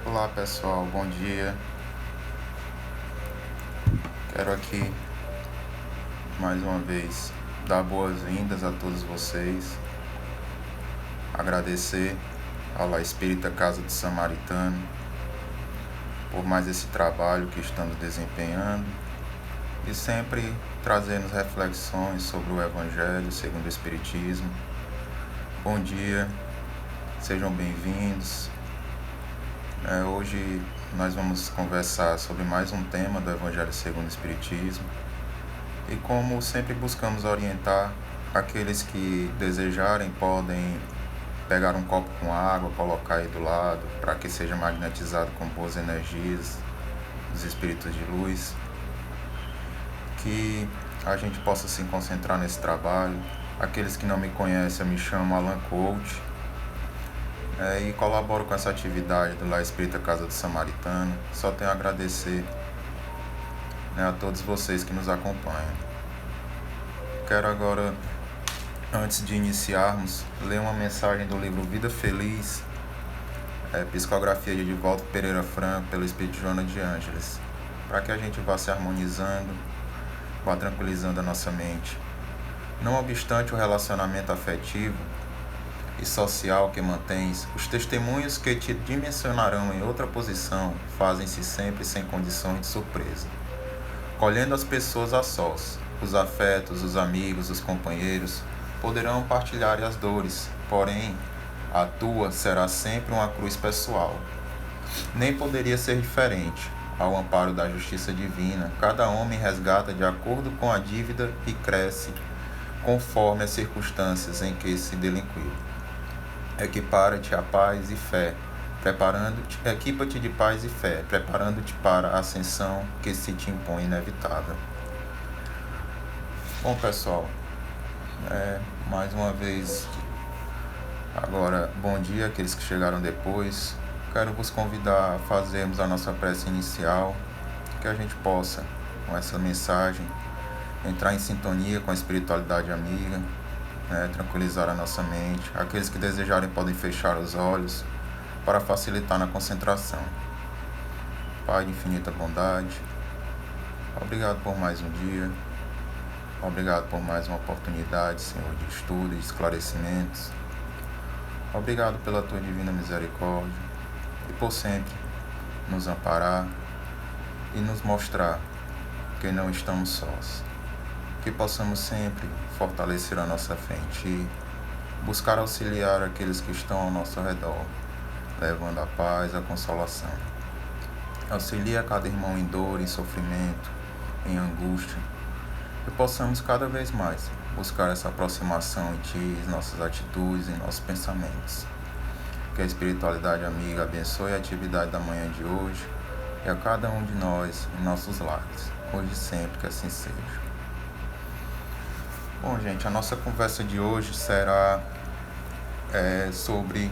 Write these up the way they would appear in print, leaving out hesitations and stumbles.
Olá pessoal, bom dia. Quero aqui mais uma vez dar boas-vindas a todos vocês, agradecer à La Espírita Casa do Samaritano por mais esse trabalho que estamos desempenhando e sempre trazendo reflexões sobre o Evangelho segundo o Espiritismo. Bom dia, sejam bem-vindos. Hoje nós vamos conversar sobre mais um tema do Evangelho segundo o Espiritismo e, como sempre, buscamos orientar aqueles que desejarem, podem pegar um copo com água, colocar aí do lado para que seja magnetizado com boas energias dos espíritos de luz, que a gente possa se concentrar nesse trabalho. Aqueles que não me conhecem, eu me chamo Alan Coach, e colaboro com essa atividade do La Espírita Casa do Samaritano. Só tenho a agradecer, a todos vocês que nos acompanham. Quero agora, antes de iniciarmos, ler uma mensagem do livro Vida Feliz, psicografia de Edivaldo Pereira Franco, pelo Espírito Joana de Ângeles, para que a gente vá se harmonizando, vá tranquilizando a nossa mente. Não obstante o relacionamento afetivo e social que mantens, os testemunhos que te dimensionarão em outra posição fazem-se sempre sem condições de surpresa. Colhendo as pessoas a sós, os afetos, os amigos, os companheiros poderão partilhar as dores, porém a tua será sempre uma cruz pessoal. Nem poderia ser diferente. Ao amparo da justiça divina, cada homem resgata de acordo com a dívida e cresce conforme as circunstâncias em que se delinquiu. Equipara-te a paz e fé, equipa-te de paz e fé, preparando-te para a ascensão que se te impõe inevitável. Bom, pessoal, mais uma vez, agora, bom dia àqueles que chegaram depois. Quero vos convidar a fazermos a nossa prece inicial, que a gente possa, com essa mensagem, entrar em sintonia com a espiritualidade amiga, tranquilizar a nossa mente. Aqueles que desejarem podem fechar os olhos para facilitar na concentração. Pai de infinita bondade, obrigado por mais um dia, obrigado por mais uma oportunidade, Senhor, de estudo e esclarecimentos. Obrigado pela tua divina misericórdia e por sempre nos amparar e nos mostrar que não estamos sós. Que possamos sempre fortalecer a nossa fé em Ti, buscar auxiliar aqueles que estão ao nosso redor, levando a paz, a consolação. Auxilia cada irmão em dor, em sofrimento, em angústia, que possamos cada vez mais buscar essa aproximação em Ti, em nossas atitudes, em nossos pensamentos. Que a espiritualidade amiga abençoe a atividade da manhã de hoje e a cada um de nós em nossos lares, hoje e sempre, que assim seja. Bom, gente, a nossa conversa de hoje será sobre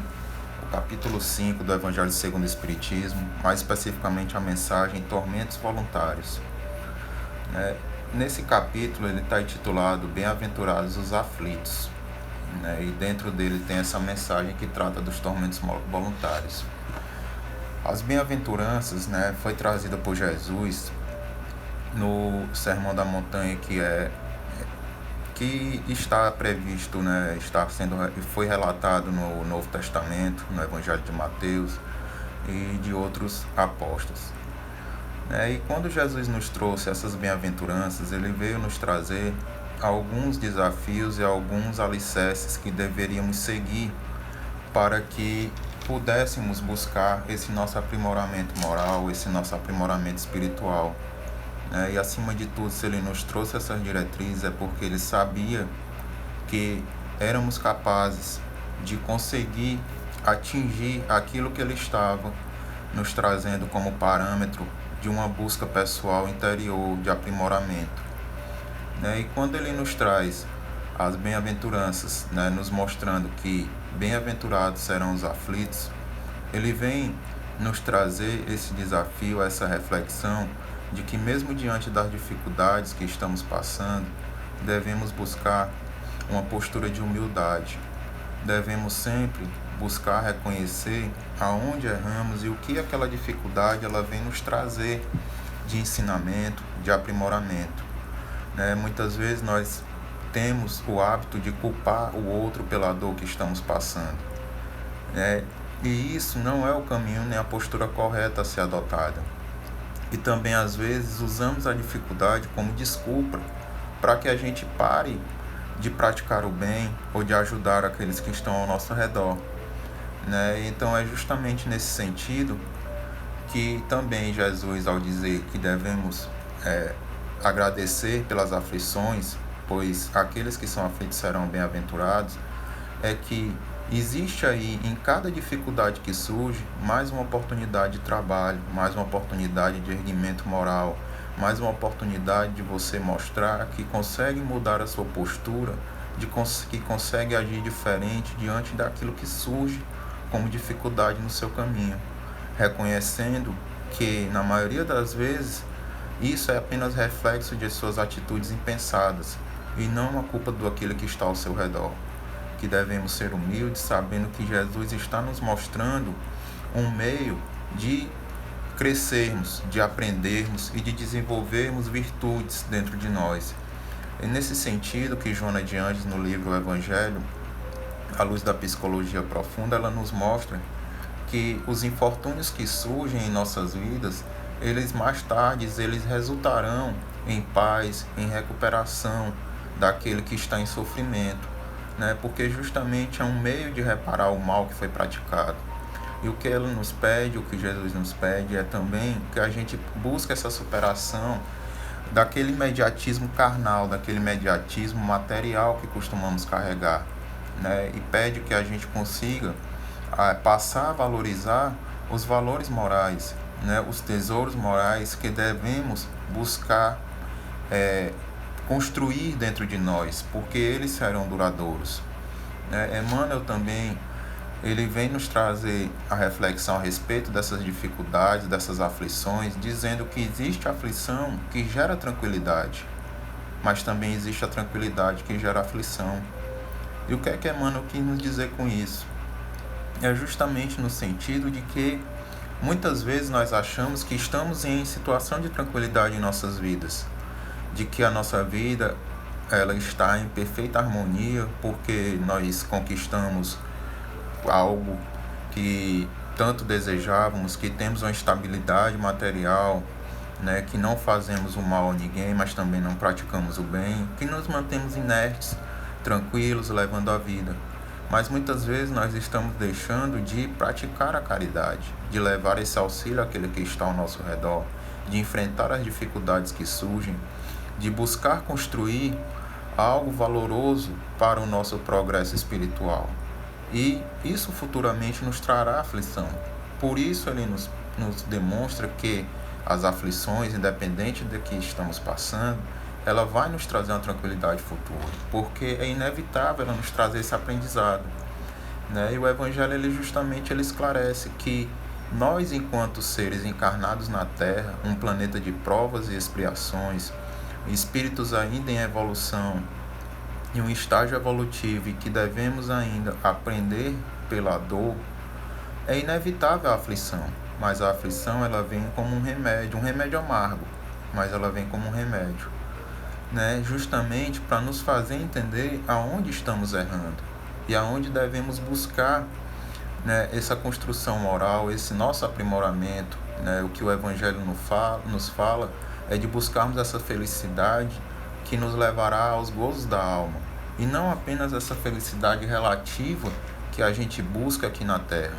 o capítulo 5 do Evangelho segundo o Espiritismo, mais especificamente a mensagem Tormentos Voluntários. Nesse capítulo ele está intitulado Bem-aventurados os aflitos, e dentro dele tem essa mensagem que trata dos tormentos voluntários. As bem-aventuranças, foi trazida por Jesus no Sermão da Montanha, que está previsto, foi relatado no Novo Testamento, no Evangelho de Mateus e de outros apóstolos. E quando Jesus nos trouxe essas bem-aventuranças, ele veio nos trazer alguns desafios e alguns alicerces que deveríamos seguir para que pudéssemos buscar esse nosso aprimoramento moral, esse nosso aprimoramento espiritual. E acima de tudo, se ele nos trouxe essas diretrizes, é porque ele sabia que éramos capazes de conseguir atingir aquilo que ele estava nos trazendo como parâmetro de uma busca pessoal interior de aprimoramento. E quando ele nos traz as bem-aventuranças, nos mostrando que bem-aventurados serão os aflitos, ele vem nos trazer esse desafio, essa reflexão de que mesmo diante das dificuldades que estamos passando, devemos buscar uma postura de humildade. Devemos sempre buscar reconhecer aonde erramos e o que aquela dificuldade ela vem nos trazer de ensinamento, de aprimoramento. Né? Muitas vezes nós temos o hábito de culpar o outro pela dor que estamos passando. Né? E isso não é o caminho nem a postura correta a ser adotada. E também, às vezes, usamos a dificuldade como desculpa para que a gente pare de praticar o bem ou de ajudar aqueles que estão ao nosso redor. Né? Então, é justamente nesse sentido que também Jesus, ao dizer que devemos agradecer pelas aflições, pois aqueles que são aflitos serão bem-aventurados, é que existe aí, em cada dificuldade que surge, mais uma oportunidade de trabalho, mais uma oportunidade de erguimento moral, mais uma oportunidade de você mostrar que consegue mudar a sua postura, que consegue agir diferente diante daquilo que surge como dificuldade no seu caminho, reconhecendo que, na maioria das vezes, isso é apenas reflexo de suas atitudes impensadas e não uma culpa do aquele que está ao seu redor. Que devemos ser humildes, sabendo que Jesus está nos mostrando um meio de crescermos, de aprendermos e de desenvolvermos virtudes dentro de nós. É nesse sentido que Joana de Anjos, no livro O Evangelho, à luz da psicologia profunda, ela nos mostra que os infortúnios que surgem em nossas vidas, eles mais tarde eles resultarão em paz, em recuperação daquele que está em sofrimento. Né? Porque justamente é um meio de reparar o mal que foi praticado. E o que ela nos pede, o que Jesus nos pede, é também que a gente busque essa superação daquele imediatismo carnal, daquele imediatismo material que costumamos carregar. Né? E pede que a gente consiga passar a valorizar os valores morais, né? Os tesouros morais que devemos buscar construir dentro de nós, porque eles serão duradouros. Emmanuel também, ele vem nos trazer a reflexão a respeito dessas dificuldades, dessas aflições, dizendo que existe aflição que gera tranquilidade, mas também existe a tranquilidade que gera aflição. E o que é que Emmanuel quis nos dizer com isso? É justamente no sentido de que muitas vezes nós achamos que estamos em situação de tranquilidade em nossas vidas, de que a nossa vida ela está em perfeita harmonia porque nós conquistamos algo que tanto desejávamos, que temos uma estabilidade material, né, que não fazemos o mal a ninguém, mas também não praticamos o bem, que nos mantemos inertes, tranquilos, levando a vida. Mas muitas vezes nós estamos deixando de praticar a caridade, de levar esse auxílio àquele que está ao nosso redor, de enfrentar as dificuldades que surgem, de buscar construir algo valoroso para o nosso progresso espiritual. E isso futuramente nos trará aflição. Por isso ele nos demonstra que as aflições, independente do que estamos passando, ela vai nos trazer uma tranquilidade futura, porque é inevitável ela nos trazer esse aprendizado. Né? E o Evangelho ele justamente ele esclarece que nós, enquanto seres encarnados na Terra, um planeta de provas e expiações, espíritos ainda em evolução, em um estágio evolutivo e que devemos ainda aprender pela dor, é inevitável a aflição, mas a aflição ela vem como um remédio amargo, mas ela vem como um remédio, né? Justamente para nos fazer entender aonde estamos errando e aonde devemos buscar, né, essa construção moral, esse nosso aprimoramento, né? O que o Evangelho nos fala é de buscarmos essa felicidade que nos levará aos gozos da alma, e não apenas essa felicidade relativa que a gente busca aqui na Terra.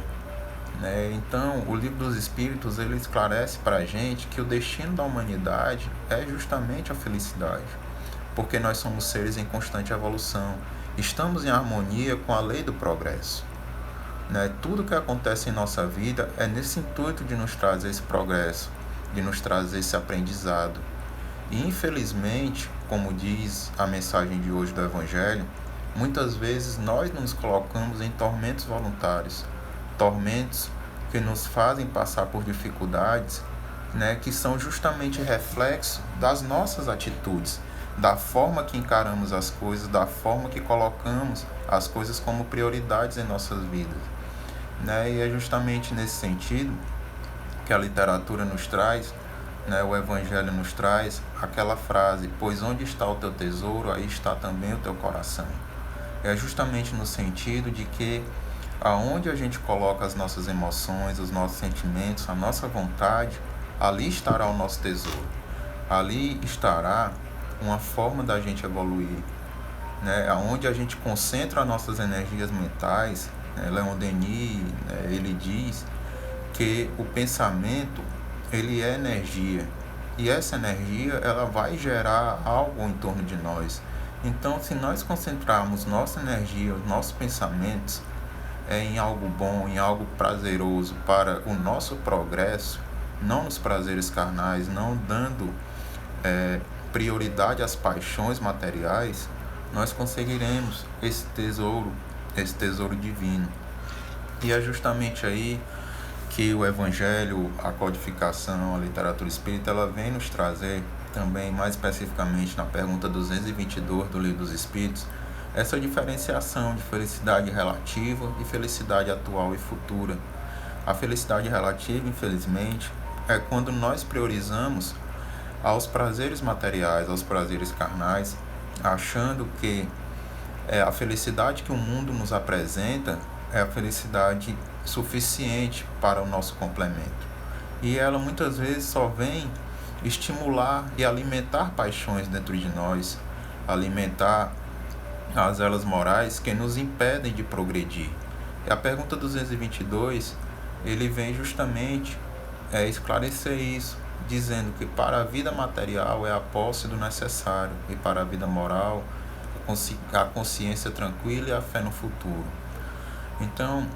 Né? Então, o Livro dos Espíritos ele esclarece para a gente que o destino da humanidade é justamente a felicidade, porque nós somos seres em constante evolução, estamos em harmonia com a lei do progresso. Né? Tudo que acontece em nossa vida é nesse intuito de nos trazer esse progresso, de nos trazer esse aprendizado. E infelizmente, como diz a mensagem de hoje do Evangelho, muitas vezes nós nos colocamos em tormentos voluntários, tormentos que nos fazem passar por dificuldades, né, que são justamente reflexo das nossas atitudes, da forma que encaramos as coisas, da forma que colocamos as coisas como prioridades em nossas vidas. né? E é justamente nesse sentido que a literatura nos traz, né, o Evangelho nos traz aquela frase: pois onde está o teu tesouro, aí está também o teu coração. É justamente no sentido de que aonde a gente coloca as nossas emoções, os nossos sentimentos, a nossa vontade, ali estará o nosso tesouro. Ali estará uma forma da gente evoluir, né? Aonde a gente concentra as nossas energias mentais, né? Leon Denis, né, ele diz que o pensamento, ele é energia, e essa energia ela vai gerar algo em torno de nós. Então, se nós concentrarmos nossa energia, os nossos pensamentos em algo bom, em algo prazeroso para o nosso progresso, não nos prazeres carnais, não dando prioridade às paixões materiais, nós conseguiremos esse tesouro divino. E é justamente aí que o Evangelho, a codificação, a literatura espírita, ela vem nos trazer também, mais especificamente na pergunta 222 do Livro dos Espíritos, essa diferenciação de felicidade relativa e felicidade atual e futura. A felicidade relativa, infelizmente, é quando nós priorizamos aos prazeres materiais, aos prazeres carnais, achando que a felicidade que o mundo nos apresenta é a felicidade suficiente para o nosso complemento. E ela muitas vezes só vem estimular e alimentar paixões dentro de nós, alimentar as elas morais que nos impedem de progredir. E a pergunta 222, ele vem justamente esclarecer isso, dizendo que para a vida material é a posse do necessário, e para a vida moral a consciência tranquila e a fé no futuro. Então,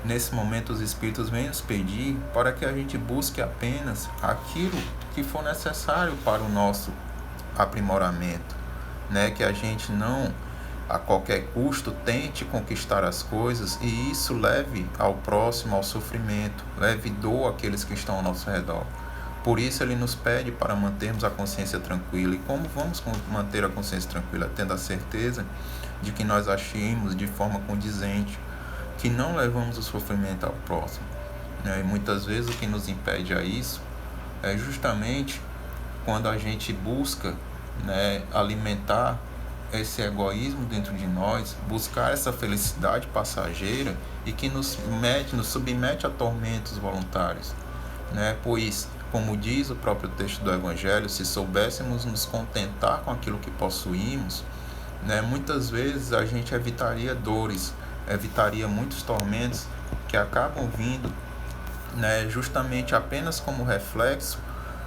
nesse momento, os Espíritos vêm nos pedir para que a gente busque apenas aquilo que for necessário para o nosso aprimoramento, né? Que a gente não, a qualquer custo, tente conquistar as coisas e isso leve ao próximo ao sofrimento, leve dor àqueles que estão ao nosso redor. Por isso ele nos pede para mantermos a consciência tranquila. E como vamos manter a consciência tranquila? Tendo a certeza de que nós agimos de forma condizente, que não levamos o sofrimento ao próximo, né? E muitas vezes o que nos impede a isso é justamente quando a gente busca, né, alimentar esse egoísmo dentro de nós, buscar essa felicidade passageira e que nos submete a tormentos voluntários, né? Pois, como diz o próprio texto do Evangelho, se soubéssemos nos contentar com aquilo que possuímos, né, muitas vezes a gente evitaria dores, evitaria muitos tormentos que acabam vindo, né, justamente apenas como reflexo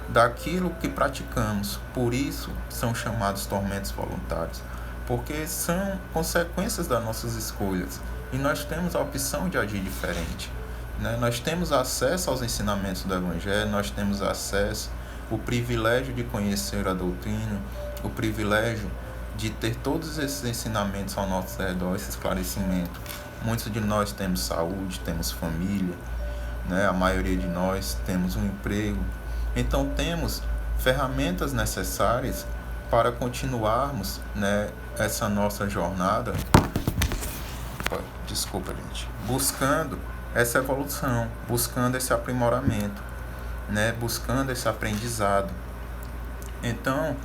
daquilo que praticamos. Por isso são chamados tormentos voluntários, porque são consequências das nossas escolhas e nós temos a opção de agir diferente, né? Nós temos acesso aos ensinamentos do Evangelho, nós temos acesso, o privilégio de conhecer a doutrina, o privilégio de ter todos esses ensinamentos ao nosso redor, esse esclarecimento. Muitos de nós temos saúde, temos família, né? A maioria de nós temos um emprego. Então temos ferramentas necessárias para continuarmos, né, essa nossa jornada, buscando essa evolução, buscando esse aprimoramento, né, buscando esse aprendizado. Então,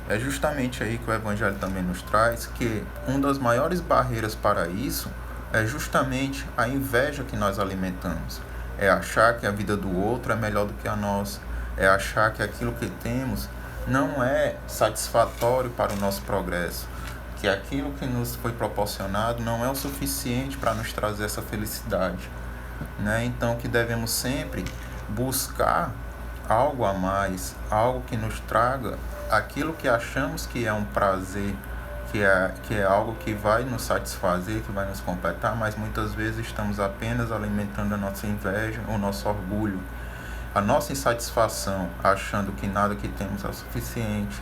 é justamente aí que o Evangelho também nos traz que uma das maiores barreiras para isso é justamente a inveja que nós alimentamos. É achar que a vida do outro é melhor do que a nossa. É achar que aquilo que temos não é satisfatório para o nosso progresso. Que aquilo que nos foi proporcionado não é o suficiente para nos trazer essa felicidade, né? Então, que devemos sempre buscar algo a mais, algo que nos traga aquilo que achamos que é um prazer, que é algo que vai nos satisfazer, que vai nos completar, mas muitas vezes estamos apenas alimentando a nossa inveja, o nosso orgulho, a nossa insatisfação, achando que nada que temos é o suficiente,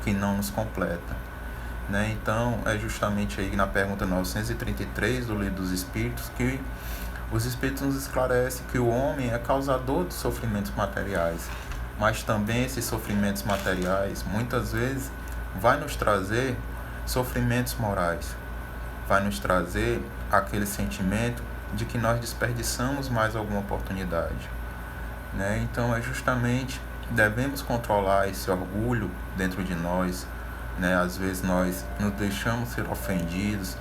que não nos completa, né? Então, é justamente aí na pergunta 933 do Livro dos Espíritos que os Espíritos nos esclarecem que o homem é causador de sofrimentos materiais, mas também esses sofrimentos materiais muitas vezes vai nos trazer sofrimentos morais, vai nos trazer aquele sentimento de que nós desperdiçamos mais alguma oportunidade, né? Então é justamente, devemos controlar esse orgulho dentro de nós, né? Às vezes nós nos deixamos ser ofendidos,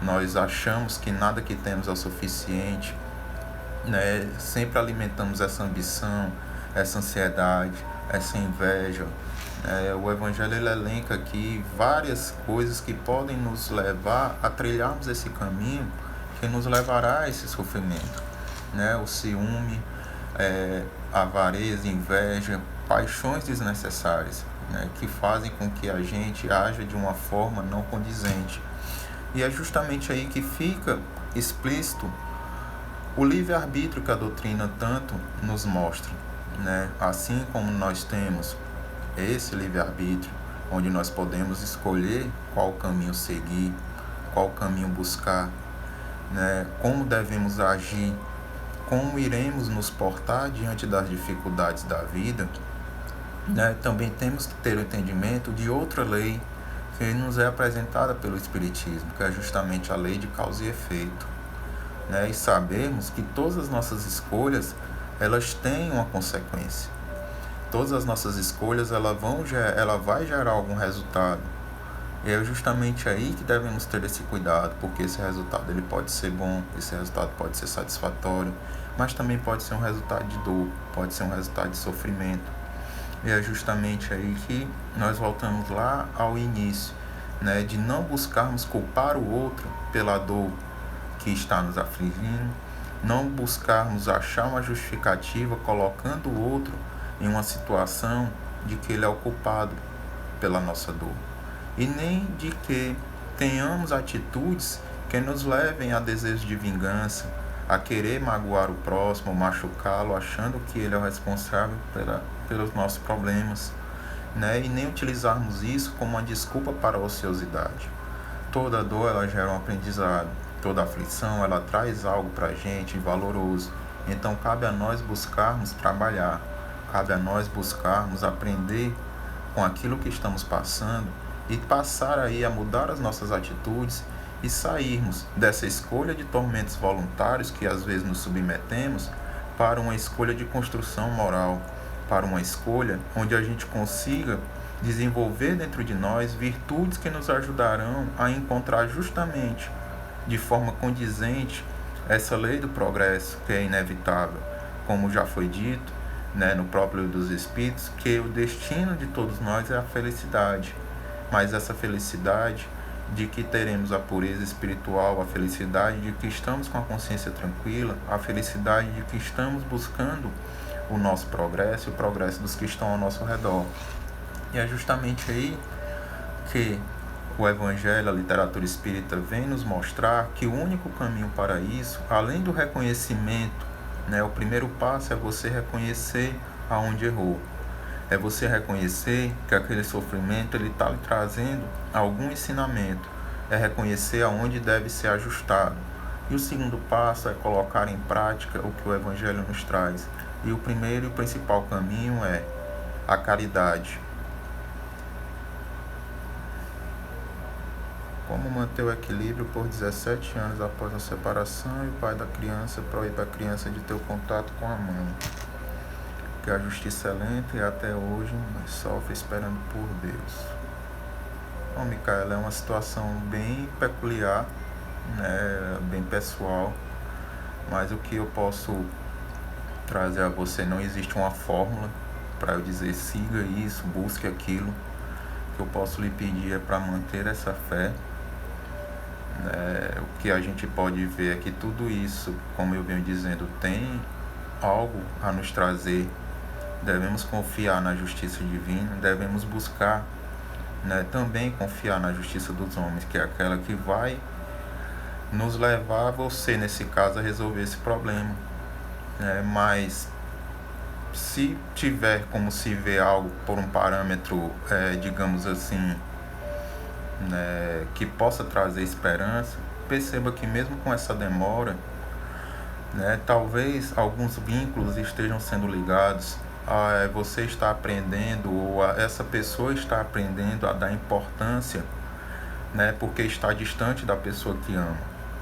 nós achamos que nada que temos é o suficiente, né? Sempre alimentamos essa ambição, essa ansiedade, essa inveja. O Evangelho ele elenca aqui várias coisas que podem nos levar a trilharmos esse caminho que nos levará a esse sofrimento, né? O ciúme, avareza, inveja, paixões desnecessárias, né? Que fazem com que a gente haja de uma forma não condizente. E é justamente aí que fica explícito o livre-arbítrio que a doutrina tanto nos mostra, né? Assim como nós temos esse livre-arbítrio, onde nós podemos escolher qual caminho seguir, qual caminho buscar, né? Como devemos agir, como iremos nos portar diante das dificuldades da vida, né? Também temos que ter o entendimento de outra lei que nos é apresentada pelo Espiritismo, que é justamente a lei de causa e efeito, né? E sabemos que todas as nossas escolhas, elas têm uma consequência. Todas as nossas escolhas, ela vai gerar algum resultado. E é justamente aí que devemos ter esse cuidado, porque esse resultado ele pode ser bom, esse resultado pode ser satisfatório, mas também pode ser um resultado de dor, pode ser um resultado de sofrimento. E é justamente aí que nós voltamos lá ao início, né, de não buscarmos culpar o outro pela dor que está nos afligindo, não buscarmos achar uma justificativa colocando o outro em uma situação de que ele é o culpado pela nossa dor, e nem de que tenhamos atitudes que nos levem a desejo de vingança, a querer magoar o próximo, machucá-lo, achando que ele é o responsável pelos nossos problemas, né? E nem utilizarmos isso como uma desculpa para a ociosidade. Toda dor ela gera um aprendizado, toda aflição ela traz algo para a gente valoroso. Então cabe a nós buscarmos trabalhar, cabe a nós buscarmos aprender com aquilo que estamos passando e passar aí a mudar as nossas atitudes e sairmos dessa escolha de tormentos voluntários que às vezes nos submetemos para uma escolha de construção moral, para uma escolha onde a gente consiga desenvolver dentro de nós virtudes que nos ajudarão a encontrar justamente de forma condizente essa lei do progresso que é inevitável, como já foi dito, né, no próprio Livro dos Espíritos, que o destino de todos nós é a felicidade, mas essa felicidade de que teremos a pureza espiritual, a felicidade de que estamos com a consciência tranquila, a felicidade de que estamos buscando o nosso progresso e o progresso dos que estão ao nosso redor. E é justamente aí que o Evangelho, a literatura espírita, vem nos mostrar que o único caminho para isso, além do reconhecimento, né, o primeiro passo é você reconhecer aonde errou. É você reconhecer que aquele sofrimento ele está lhe trazendo algum ensinamento. É reconhecer aonde deve ser ajustado. E o segundo passo é colocar em prática o que o Evangelho nos traz. E o primeiro e principal caminho é a caridade. Como manter o equilíbrio por 17 anos após a separação e o pai da criança proíbe a criança de ter o contato com a mãe. Que a justiça é lenta e até hoje sofre esperando por Deus. Bom, Micaela, é uma situação bem peculiar, né, bem pessoal, mas o que eu posso trazer a você, não existe uma fórmula para eu dizer siga isso, busque aquilo. O que eu posso lhe pedir é para manter essa fé. O que a gente pode ver é que tudo isso, como eu venho dizendo, tem algo a nos trazer. Devemos confiar na justiça divina, devemos buscar, né, também confiar na justiça dos homens, que é aquela que vai nos levar, você nesse caso, a resolver esse problema. Mas se tiver como se ver algo por um parâmetro, digamos assim, né, que possa trazer esperança, perceba que mesmo com essa demora, né, talvez alguns vínculos estejam sendo ligados. Você está aprendendo, ou essa pessoa está aprendendo a dar importância, né, porque está distante da pessoa que ama.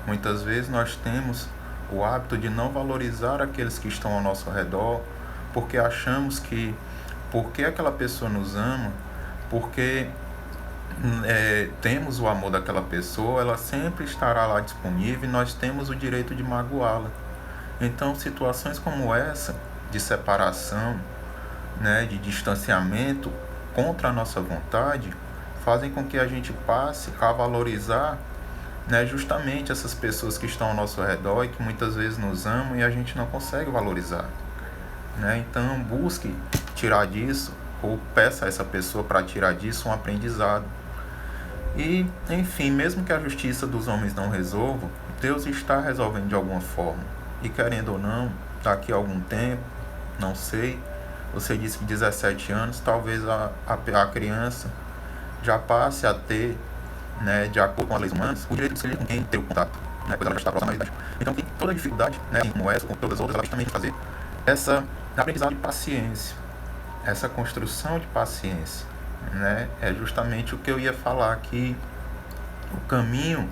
Muitas vezes nós temos o hábito de não valorizar aqueles que estão ao nosso redor, porque achamos que, porque aquela pessoa nos ama, porque temos o amor daquela pessoa, ela sempre estará lá disponível e nós temos o direito de magoá-la. Então, situações como essa, de separação, né, de distanciamento contra a nossa vontade, fazem com que a gente passe a valorizar, né, justamente essas pessoas que estão ao nosso redor e que muitas vezes nos amam e a gente não consegue valorizar. Né? Então, busque tirar disso, ou peça a essa pessoa para tirar disso um aprendizado. E, enfim, mesmo que a justiça dos homens não resolva, Deus está resolvendo de alguma forma. E querendo ou não, daqui a algum tempo, não sei, você disse que 17 anos, talvez a criança já passe a ter, né, de acordo com as leis humanas, o direito de escolher com quem ter o contato, né, pois ela já está próxima à idade. Então, tem toda a dificuldade, né, como essa, como todas as outras, ela vai justamente fazer essa aprendizado de paciência, essa construção de paciência, né, é justamente o que eu ia falar aqui. O caminho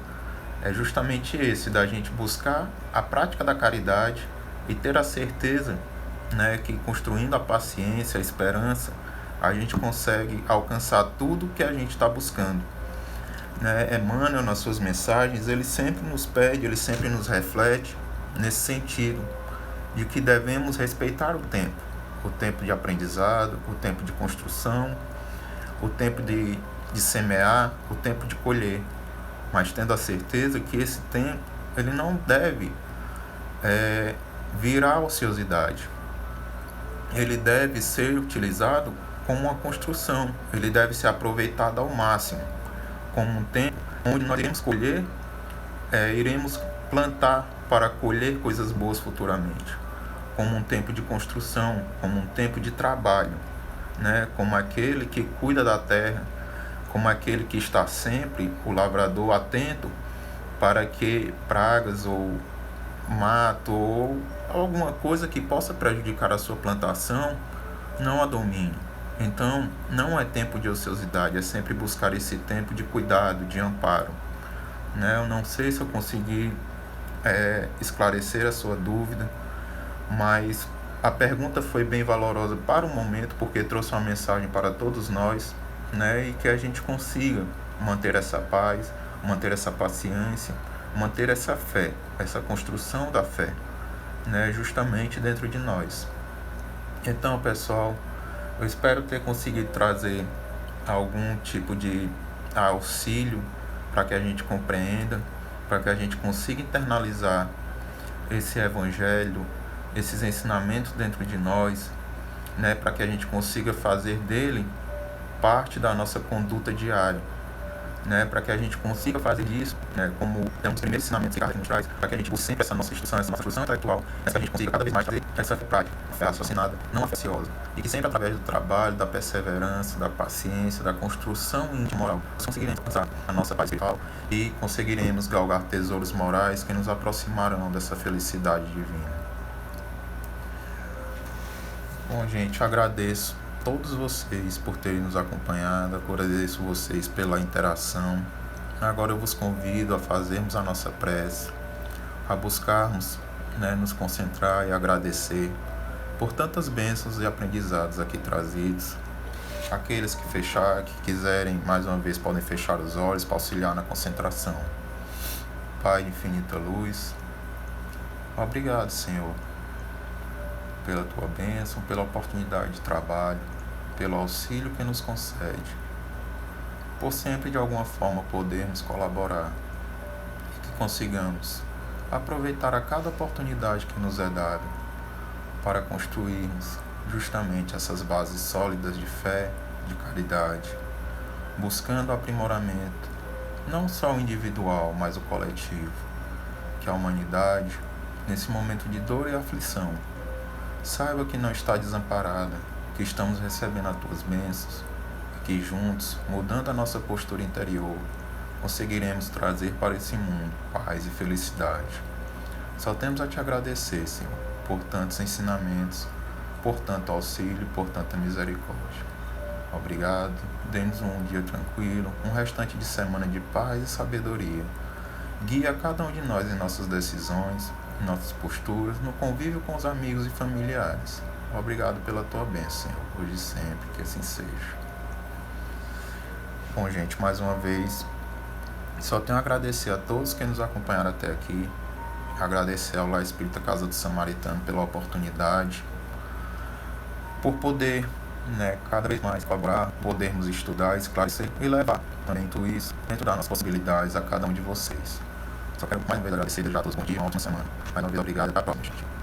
é justamente esse, da gente buscar a prática da caridade e ter a certeza, né, que construindo a paciência, a esperança, a gente consegue alcançar tudo que a gente está buscando. Né? Emmanuel, nas suas mensagens, ele sempre nos pede, ele sempre nos reflete nesse sentido, de que devemos respeitar o tempo de aprendizado, o tempo de construção, o tempo de semear, o tempo de colher, mas tendo a certeza que esse tempo ele não deve virar ociosidade, ele deve ser utilizado como uma construção, ele deve ser aproveitado ao máximo, como um tempo onde nós iremos colher, iremos plantar para colher coisas boas futuramente, como um tempo de construção, como um tempo de trabalho, né? Como aquele que cuida da terra, como aquele que está sempre, o lavrador, atento para que pragas ou mato ou alguma coisa que possa prejudicar a sua plantação não a domine. Então, não é tempo de ociosidade, é sempre buscar esse tempo de cuidado, de amparo. Né? Eu não sei se eu consegui esclarecer a sua dúvida, mas a pergunta foi bem valorosa para o momento, porque trouxe uma mensagem para todos nós, né? E que a gente consiga manter essa paz, manter essa paciência, manter essa fé, essa construção da fé, né? Justamente dentro de nós. Então, pessoal, eu espero ter conseguido trazer algum tipo de auxílio para que a gente compreenda, para que a gente consiga internalizar esse evangelho, esses ensinamentos dentro de nós, né, para que a gente consiga fazer dele parte da nossa conduta diária, né, para que a gente consiga fazer disso, né, como é um dos primeiros ensinamentos que Kardec nos traz, para que a gente busque sempre essa nossa instrução intelectual, para que a gente consiga cada vez mais fazer essa fé prática, a fé raciocinada, não a fé ociosa, e que sempre através do trabalho, da perseverança, da paciência, da construção íntima moral, nós conseguiremos alcançar a nossa paz espiritual e conseguiremos galgar tesouros morais que nos aproximarão dessa felicidade divina. Bom, gente, agradeço todos vocês por terem nos acompanhado, agradeço vocês pela interação. Agora eu vos convido a fazermos a nossa prece, a buscarmos, né, nos concentrar e agradecer por tantas bênçãos e aprendizados aqui trazidos. Aqueles que quiserem, mais uma vez, podem fechar os olhos para auxiliar na concentração. Pai de infinita luz, obrigado, Senhor, pela tua bênção, pela oportunidade de trabalho, pelo auxílio que nos concede, por sempre de alguma forma podermos colaborar e que consigamos aproveitar a cada oportunidade que nos é dada para construirmos justamente essas bases sólidas de fé, de caridade, buscando o aprimoramento, não só o individual, mas o coletivo, que a humanidade, nesse momento de dor e aflição, saiba que não está desamparada, que estamos recebendo as tuas bênçãos, que juntos, mudando a nossa postura interior, conseguiremos trazer para esse mundo paz e felicidade. Só temos a te agradecer, Senhor, por tantos ensinamentos, por tanto auxílio, por tanta misericórdia. Obrigado, dê-nos um dia tranquilo, um restante de semana de paz e sabedoria. Guia cada um de nós em nossas decisões, nossas posturas, no convívio com os amigos e familiares. Obrigado pela tua bênção, Senhor, hoje e sempre, que assim seja. Bom, gente, mais uma vez, só tenho a agradecer a todos que nos acompanharam até aqui, agradecer ao Lar Espírita Casa do Samaritano pela oportunidade, por poder, cada vez mais colaborar, podermos estudar, esclarecer e levar também tudo isso dentro das nossas possibilidades a cada um de vocês. Só quero mais uma vez agradecer, desejar a todos bom dia e uma ótima semana. Mais uma vez, obrigado e até a próxima, gente.